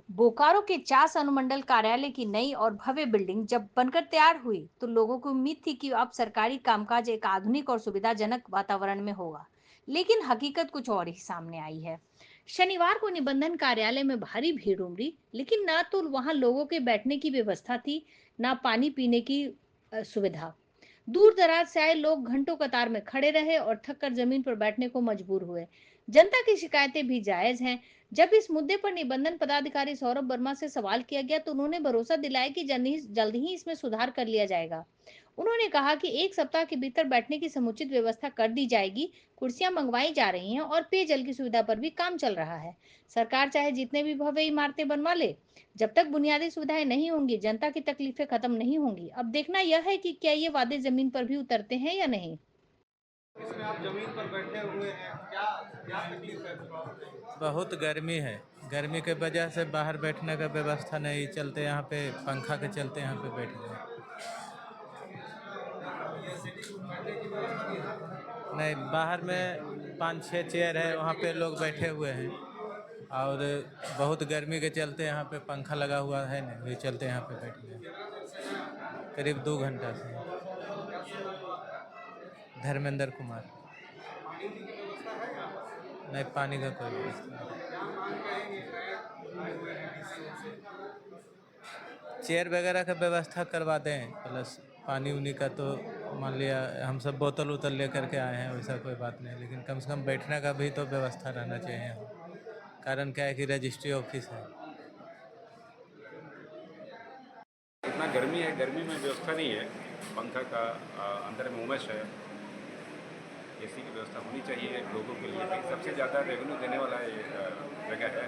बोकारो के चास अनुमंडल कार्यालय की नई और भव्य बिल्डिंग जब बनकर तैयार हुई तो लोगों को उम्मीद थी कि अब सरकारी कामकाज एक आधुनिक और सुविधाजनक वातावरण में होगा। लेकिन हकीकत कुछ और ही सामने आई है। शनिवार को निबंधन कार्यालय में भारी भीड़ उमड़ी, लेकिन ना तो वहां लोगों के बैठने की व्यवस्था थी, ना पानी पीने की सुविधा। दूर दराज से आए लोग घंटों कतार में खड़े रहे और थक कर जमीन पर बैठने को मजबूर हुए। जनता की शिकायतें भी जायज हैं। जब इस मुद्दे पर निबंधन पदाधिकारी सौरभ वर्मा से सवाल किया गया तो उन्होंने भरोसा दिलाया कि जल्द ही इसमें सुधार कर लिया जाएगा। उन्होंने कहा कि 1 सप्ताह के भीतर बैठने की समुचित व्यवस्था कर दी जाएगी, कुर्सियां मंगवाई जा रही हैं और पेयजल की सुविधा पर भी काम चल रहा है। सरकार चाहे जितने भी भव्य इमारतें बनवा ले, जब तक बुनियादी सुविधाएं नहीं होंगी, जनता की तकलीफें खत्म नहीं होंगी। अब देखना यह है कि क्या ये वादे जमीन पर भी उतरते हैं या नहीं। इसमें आप ज़मीन पर बैठे हुए हैं, क्या क्या तकलीफ है बहुत गर्मी है। गर्मी के वजह से बाहर बैठने का व्यवस्था नहीं चलते, यहाँ पे पंखा के चलते यहाँ पे बैठ गए। ये सीटिंग बैठने की व्यवस्था नहीं है? नहीं, बाहर में 5-6 चेयर है, वहाँ पे लोग बैठे हुए हैं। और बहुत गर्मी के चलते यहाँ पे पंखा लगा हुआ है नहीं, वही चलते यहाँ पे बैठ कितना गए। देर से हैं आप? करीब 2 घंटा से। क्या शुरू हुआ है? धर्मेंद्र कुमार। पानी की व्यवस्था है यहाँ पर? नहीं, पानी का कोई व्यवस्था नहीं। क्या मांग करेंगे नए आए हुए हैं डीसी से? चेयर वगैरह का व्यवस्था करवा दें, प्लस पानी उनी का तो मान लिया हम सब बोतल उतल लेकर के आए हैं, वैसा कोई बात नहीं, लेकिन कम से कम बैठने का भी तो व्यवस्था रहना चाहिए। कारण क्या है कि रजिस्ट्री ऑफिस है। इतना गर्मी है, गर्मी में व्यवस्था नहीं है पंखा का, अंदर में उमस है। एसी की व्यवस्था होनी चाहिए लोगों के लिए, लेकिन सबसे ज़्यादा रेवेन्यू देने वाला ये जगह है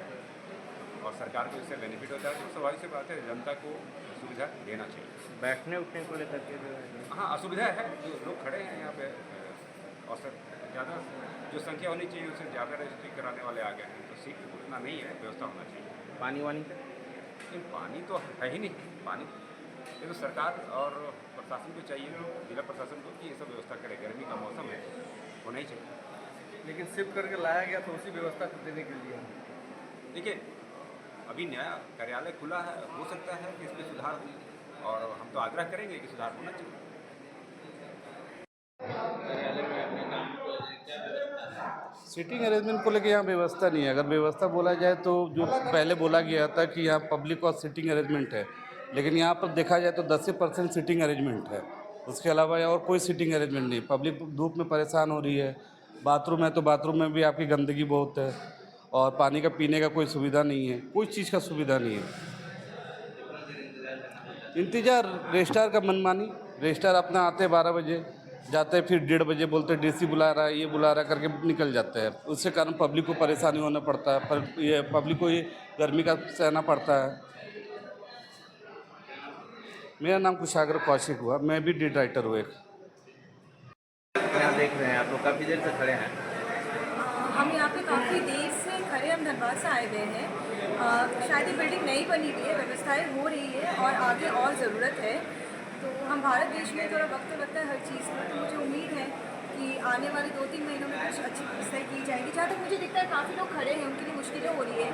और सरकार को इससे बेनिफिट होता है, तो स्वाभाविक सी बात है जनता को सुविधा देना चाहिए। बैठने उठने को लेकर के जो है हाँ, असुविधा है, जो लोग खड़े हैं यहाँ पे औसत ज़्यादा जो संख्या होनी चाहिए उससे ज़्यादा रजिस्ट्री कराने वाले आ गए हैं, तो सीट उतना नहीं है, व्यवस्था होना चाहिए। पानी वानी का लेकिन पानी तो है ही नहीं। पानी ये तो सरकार और प्रशासन को चाहिए, जिला प्रशासन को, कि ये सब व्यवस्था करे। गर्मी का मौसम है, होना ही चाहिए। लेकिन शिफ्ट करके लाया गया तो उसी व्यवस्था को देने के लिए। देखिए, अभी नया कार्यालय खुला है, हो सकता है कि इसमें सुधार हो और हम तो आग्रह करेंगे कि सुधार होना चाहिए। सीटिंग अरेंजमेंट को लेकर यहाँ व्यवस्था नहीं है। अगर व्यवस्था बोला जाए तो जो पहले बोला गया था कि यहाँ पब्लिक और सीटिंग अरेंजमेंट है, लेकिन यहाँ पर देखा जाए तो 10% सीटिंग अरेंजमेंट है। उसके अलावा और कोई सीटिंग अरेंजमेंट नहीं। पब्लिक धूप में परेशान हो रही है। बाथरूम है तो बाथरूम में भी आपकी गंदगी बहुत है और पानी का पीने का कोई सुविधा नहीं है, कोई चीज़ का सुविधा नहीं है। इंतज़ार रजिस्ट्रार का मनमानी। रजिस्ट्रार अपना आते 12 बजे, जाते हैं फिर 1:30 बजे बोलते हैं डीसी बुला रहा है, ये बुला रहा है करके निकल जाते हैं। उससे कारण पब्लिक को परेशानी होना पड़ता है, पर ये पब्लिक को ये गर्मी का सहना पड़ता है। मेरा नाम कुशागर कौशिक हुआ, मैं भी लीड राइटर हूँ एक। यहाँ देख रहे हैं आप लोग काफ़ी देर से खड़े हैं। हम यहाँ पे काफ़ी देर से खड़े, हम धनबाद से आए हुए हैं। शायद ये बिल्डिंग नई बनी हुई है, व्यवस्थाएं हो रही है और आगे और ज़रूरत है। तो हम भारत देश में थोड़ा वक्त तो लगता है हर चीज़ में, तो मुझे उम्मीद है कि आने वाले 2-3 महीनों में कुछ अच्छी व्यवस्थाएँ की जाएगी। जहाँ तक मुझे दिखता है काफ़ी लोग खड़े हैं, उनके लिए मुश्किलें हो रही है।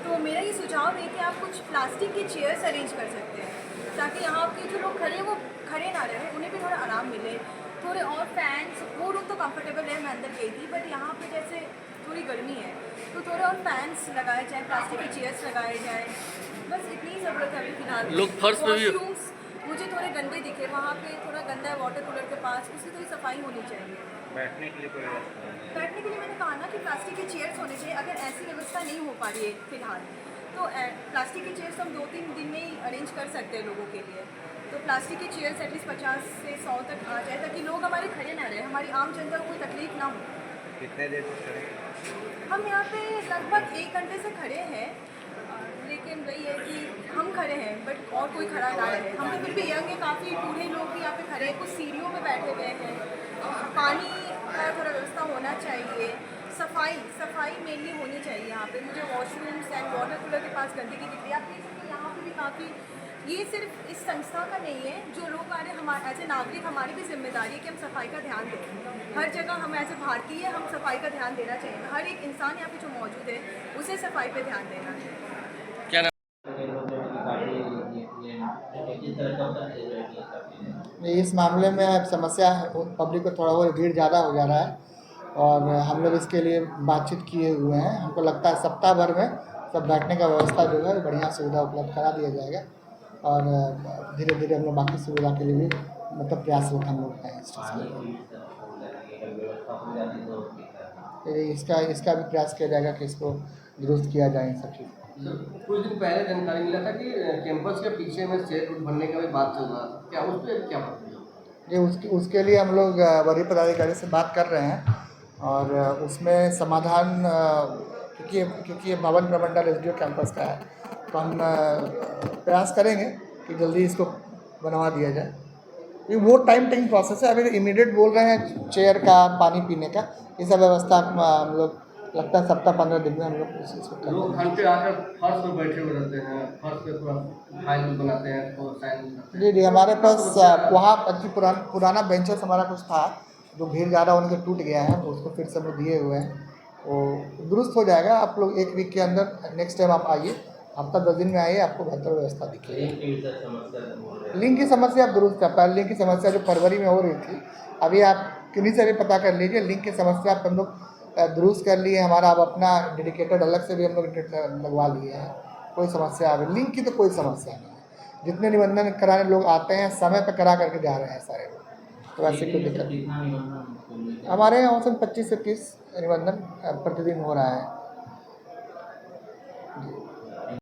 तो मेरा ये सुझाव है कि आप कुछ प्लास्टिक के चेयर्स अरेंज कर सकते हैं, ताकि यहाँ के जो लोग खड़े हैं वो खड़े ना रहें, उन्हें भी थोड़ा आराम मिले। थोड़े और फैंस, वो रूम तो कंफर्टेबल है, मैं अंदर गई थी, बट यहाँ पे जैसे थोड़ी गर्मी है तो थोड़े और फैंस लगाए जाए, प्लास्टिक की चेयर्स लगाए जाए, बस इतनी ज़रूरत है अभी फिलहाल। लोग फर्श पे भी वॉशरूम्स मुझे थोड़े गंदे दिखे, वहाँ पे थोड़ा गंदा है वाटर कूलर के पास, उसकी थोड़ी सफाई होनी चाहिए। बैठने के लिए कोई व्यवस्था नहीं। बैठने के लिए मैंने कहा ना कि प्लास्टिक की चेयर्स होनी चाहिए। अगर ऐसी व्यवस्था नहीं हो पा रही है फिलहाल तो प्लास्टिक की चेयर्स हम 2-3 दिन में ही अरेंज कर सकते हैं लोगों के लिए। तो प्लास्टिक की चेयर्स एटलीस्ट 50 से 100 तक आ जाए, ताकि लोग हमारे खड़े ना रहे, हमारी आम जनता को कोई तकलीफ ना हो। कितने देर से खड़े हैं? हम यहाँ पे लगभग 1 घंटे से खड़े हैं, लेकिन वही है कि हम खड़े हैं बट और कोई खड़ा ना रहे। हम तो फिर भी यंग है, काफ़ी बूढ़े लोग भी यहाँ पे खड़े हैं, कुछ सीढ़ियों में बैठे हुए हैं। पानी का थोड़ा व्यवस्था होना चाहिए, सफाई मेनली होनी चाहिए यहाँ पे। मुझे वॉशरूम्स एंड वाटर कूलर के पास गंदगी दिख रही है। आप देख सकते हैं यहाँ पे भी काफ़ी, ये सिर्फ इस संस्था का नहीं है, जो लोग आ रहे हैं, हमारे एज ए नागरिक हमारी भी जिम्मेदारी है कि हम सफाई का ध्यान दें। हर जगह हम एज ए भारतीय हम सफाई का ध्यान देना चाहिए। हर एक इंसान यहाँ पे जो मौजूद है उसे सफाई पे ध्यान देना है। इस मामले में अब समस्या पब्लिक को थोड़ा बहुत भीड़ ज़्यादा हो जा रहा है और हम लोग इसके लिए बातचीत किए हुए हैं। हमको लगता है सप्ताह भर में सब बैठने का व्यवस्था जो है बढ़िया सुविधा उपलब्ध करा दिया जाएगा और धीरे धीरे हम लोग बाकी सुविधा के लिए भी मतलब प्रयासरत हम लोग हैं इसका भी प्रयास किया जाएगा कि इसको दुरुस्त किया जाए इन सब चीज़। कुछ दिन पहले जानकारी मिला था कि कैंपस के पीछे में शेड रोड बनने का भी बात चल रहा था, क्या उस पर क्या बात है? जी उसके लिए हम लोग वरीय पदाधिकारी से बात कर रहे हैं और उसमें समाधान क्योंकि ये भवन प्रमंडल एसडीओ कैंपस का है तो हम प्रयास करेंगे कि जल्दी इसको बनवा दिया जाए। ये वो टाइम टेकिंग प्रोसेस है। अभी इमीडिएट बोल रहे हैं चेयर का, पानी पीने का, ये सब व्यवस्था हम लोग लगता है सप्ताह 15 दिन में हम लोग इस चीज़ को लोग घर पे आकर फर्श पर बैठे हुए रहते हैं, फर्श पे पूरा फाइल बनाते हैं तो साइन। जी हमारे पास वहाँ अच्छी पुराना बेंचेस हमारा कुछ था जो भीड़ ज़्यादा होने से टूट गया है तो उसको फिर से हम लोग दिए हुए हैं, वो दुरुस्त हो जाएगा। आप लोग 1 वीक के अंदर नेक्स्ट टाइम आप आइए, हफ्ता 10 दिन में आइए, आपको बेहतर व्यवस्था दिखेगी। लिंक की समस्या आप दुरुस्त है। पहले लिंक की समस्या जो फरवरी में हो रही थी, अभी आप किन्हीं से भी पता कर लीजिए, लिंक की समस्या आप हम लोग दुरुस्त कर लिए। हमारा अब अपना डेडिकेटेड अलग से भी हम लोग लगवा लिए हैं, कोई समस्या अभी लिंक की तो कोई समस्या नहीं है। जितने निबंधन कराने लोग आते हैं समय पर करा करके जा रहे हैं सारे लोग, तो ऐसे कोई दिक्कत नहीं। हमारे यहाँ औसतन 25 से 30 निबंधन प्रतिदिन हो रहा है।